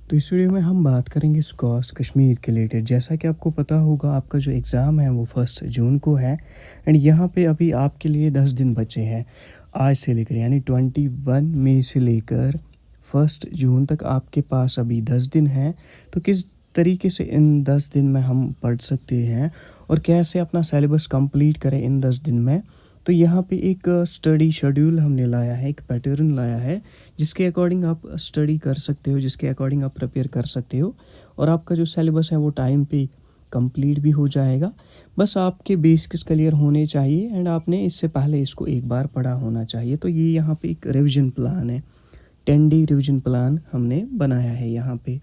तो इस वीडियो में हम बात करेंगे स्कॉश कश्मीर के रिलेटेड। जैसा कि आपको पता होगा, आपका जो एग्ज़ाम है वो 1 जून को है एंड यहाँ पे अभी आपके लिए 10 दिन बचे हैं आज से लेकर, यानी 21 मई से लेकर 1 जून तक आपके पास अभी 10 दिन हैं। तो किस तरीके से इन 10 दिन में हम पढ़ सकते हैं और कैसे अपना सिलेबस कंप्लीट करें इन 10 दिन में, तो यहाँ पे एक स्टडी शेड्यूल हमने लाया है, एक पैटर्न लाया है जिसके अकॉर्डिंग आप स्टडी कर सकते हो, जिसके अकॉर्डिंग आप प्रिपेयर कर सकते हो और आपका जो सिलेबस है वो टाइम पे कंप्लीट भी हो जाएगा। बस आपके बेसिक्स क्लियर होने चाहिए एंड आपने इससे पहले इसको एक बार पढ़ा होना चाहिए। तो ये यहाँ पे एक रिविजन प्लान है, 10 डे रिविजन प्लान हमने बनाया है यहाँ पे।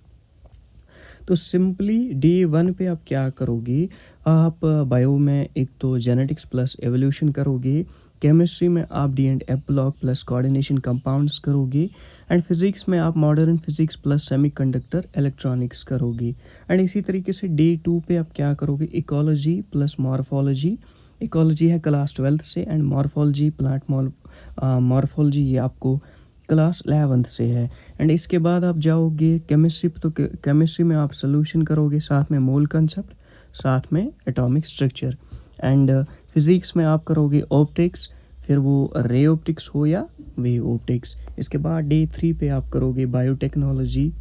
तो सिंपली डे 1 पे आप क्या करोगे, आप बायो में एक तो जेनेटिक्स प्लस एवोल्यूशन करोगे, केमिस्ट्री में आप D and F block plus coordination compounds करोगे एंड फिजिक्स में आप modern physics plus semiconductor electronics करोगे। एंड इसी तरीके से डे 2 पे आप क्या करोगे, इकोलॉजी प्लस मॉर्फोलॉजी। इकोलॉजी है क्लास 12th से एंड मॉर्फोलॉजी प्लांट मॉर्फोलॉजी ये आपको क्लास 11th से है। एंड इसके बाद आप जाओगे केमिस्ट्री, तो केमिस्ट्री में आप सोल्यूशन करोगे, साथ में मोल कंसेप्ट, साथ में एटॉमिक स्ट्रक्चर। एंड फिज़िक्स में आप करोगे ऑप्टिक्स, फिर वो रे ऑप्टिक्स हो या वेव ऑप्टिक्स। इसके बाद डे 3 पे आप करोगे बायोटेक्नोलॉजी,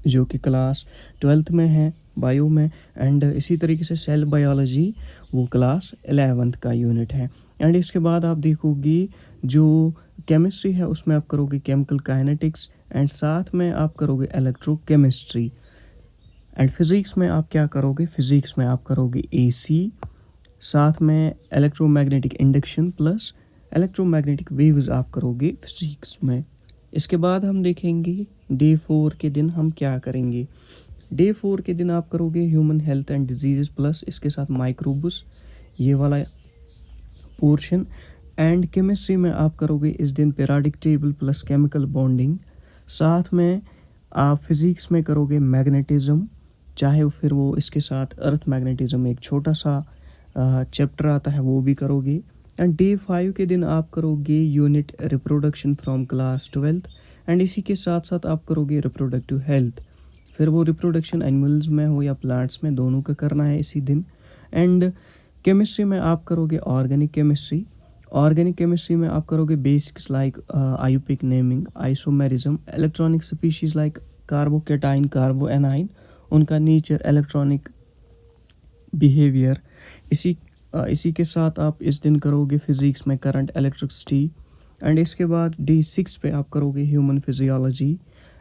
जो कि क्लास 12th में है बायो में। एंड इसी तरीके से सेल बायोलॉजी वो क्लास 11th का यूनिट है। एंड इसके बाद आप देखोगे जो केमिस्ट्री है उसमें आप करोगे केमिकल काइनेटिक्स एंड साथ में आप करोगे इलेक्ट्रोकेमिस्ट्री। एंड फिज़िक्स में आप क्या करोगे, फिज़िक्स में आप करोगे एसी, साथ में electromagnetic induction plus electromagnetic waves आप करोगे फिज़िक्स में। इसके बाद हम देखेंगे डे 4 के दिन हम क्या करेंगे। डे 4 के दिन आप करोगे human health and disease plus इसके साथ माइक्रोब्स, ये वाला पोर्शन। एंड केमिस्ट्री में आप करोगे इस दिन periodic table plus chemical bonding. साथ में आप फिज़िक्स में करोगे मैग्नेटिज्म, चाहे फिर वो इसके साथ अर्थ मैग्नेटिज्म एक छोटा सा चैप्टर आता है वो भी करोगे। एंड डे 5 के दिन आप करोगे unit reproduction from class 12th and इसी के साथ साथ आप करोगे रिप्रोडक्टिव हेल्थ। फिर वो रिप्रोडक्शन एनिमल्स में हो या प्लांट्स में, दोनों का करना है इसी दिन। एंड केमिस्ट्री में आप करोगे ऑर्गेनिक केमिस्ट्री। ऑर्गेनिक केमिस्ट्री में आप करोगे basics like IUPAC naming, isomerism, electronic species like carbocation, carbanion, उनका नेचर, इलेक्ट्रॉनिक बिहेवियर। इसी के साथ आप इस दिन करोगे फिजिक्स में करंट, इलेक्ट्रिसिटी। एंड इसके बाद डे 6 पे आप करोगे ह्यूमन फिजियोलॉजी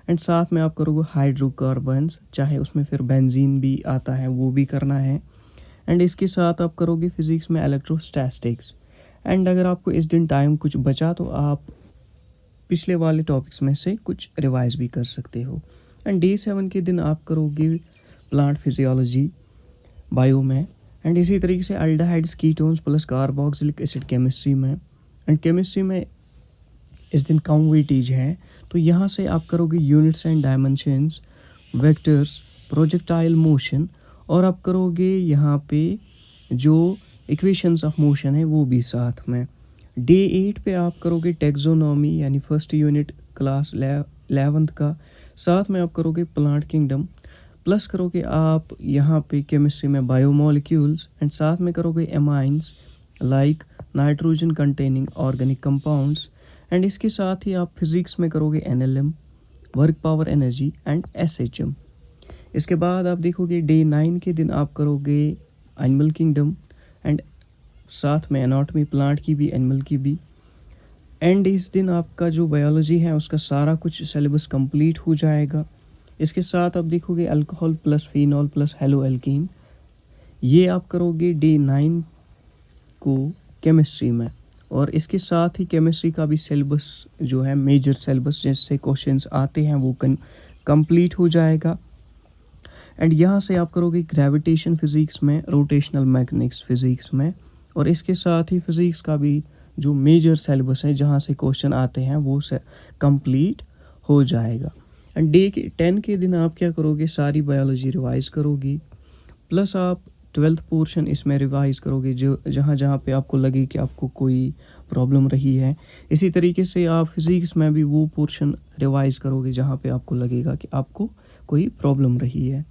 एंड साथ में आप करोगे हाइड्रोकार्बन्स, चाहे उसमें फिर बेंजीन भी आता है वो भी करना है। एंड इसके साथ आप करोगे फिजिक्स में इलेक्ट्रोस्टैटिक्स। एंड अगर आपको इस दिन टाइम कुछ बचा तो आप पिछले वाले टॉपिक्स में से कुछ रिवाइज भी कर सकते हो। एंड डे 7 के दिन आप करोगे प्लांट फिजियोलॉजी बायो में। एंड इसी तरीके से aldehydes, ketones plus carboxylic acid chemistry में। एंड केमिस्ट्री में इस दिन कम वेटेज है, तो यहाँ से आप करोगे units and dimensions, vectors, projectile motion, और आप करोगे यहाँ पे जो इक्वेशंस ऑफ मोशन है वो भी साथ में। डे 8 पे आप करोगे टेक्सोनॉमी, यानी फर्स्ट यूनिट क्लास 11th का, साथ में आप करोगे प्लांट किंगडम, प्लस करोगे आप यहाँ पे केमिस्ट्री में बायोमोलिक्यूल्स एंड साथ में करोगे amines like nitrogen containing organic compounds. And इसके साथ ही आप फिजिक्स में करोगे NLM, work power energy and SHM. इसके बाद आप देखोगे डे 9 के दिन आप करोगे एनिमल किंगडम एंड साथ में एनाटॉमी, प्लांट की भी एनिमल की भी। एंड इस दिन आपका जो बायोलॉजी है उसका सारा कुछ सिलेबस कंप्लीट हो जाएगा। इसके साथ आप देखोगे alcohol plus phenol plus hello alkene, ये आप करोगे डे 9 को केमिस्ट्री में। और इसके साथ ही केमिस्ट्री का भी सिलेबस जो है मेजर सिलेबस जिससे क्वेश्चंस आते हैं वो कंप्लीट हो जाएगा। एंड यहाँ से आप करोगे ग्रेविटेशन फिजिक्स में, रोटेशनल मैकेनिक्स फिजिक्स में, और इसके साथ ही फिजिक्स का भी जो मेजर सिलेबस है जहाँ से क्वेश्चन आते हैं वो कंप्लीट हो जाएगा। एंड डे 10 के दिन आप क्या करोगे, सारी बायोलॉजी रिवाइज करोगी, प्लस आप 12th पोर्शन इसमें रिवाइज करोगे जो जहाँ पे आपको लगे कि आपको कोई प्रॉब्लम रही है। इसी तरीके से आप फिज़िक्स में भी वो पोर्शन रिवाइज़ करोगे जहाँ पे आपको लगेगा कि आपको कोई प्रॉब्लम रही है।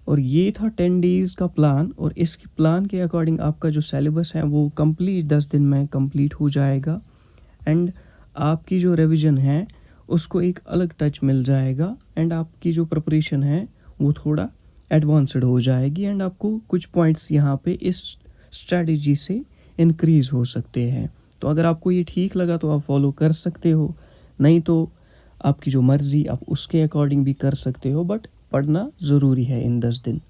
और ये था 10 डेज़ का प्लान, और इस प्लान के अकॉर्डिंग आपका जो सिलेबस है वो कंप्लीट 10 दिन में कंप्लीट हो जाएगा। एंड आपकी जो रिवीजन है उसको एक अलग टच मिल जाएगा, एंड आपकी जो प्रिपरेशन है वो थोड़ा एडवांस्ड हो जाएगी, एंड आपको कुछ पॉइंट्स यहाँ पे इस स्ट्रेटजी से इंक्रीज़ हो सकते हैं। तो अगर आपको ये ठीक लगा तो आप फॉलो कर सकते हो, नहीं तो आपकी जो मर्ज़ी, आप उसके अकॉर्डिंग भी कर सकते हो, बट पढ़ना ज़रूरी है इन 10 दिन।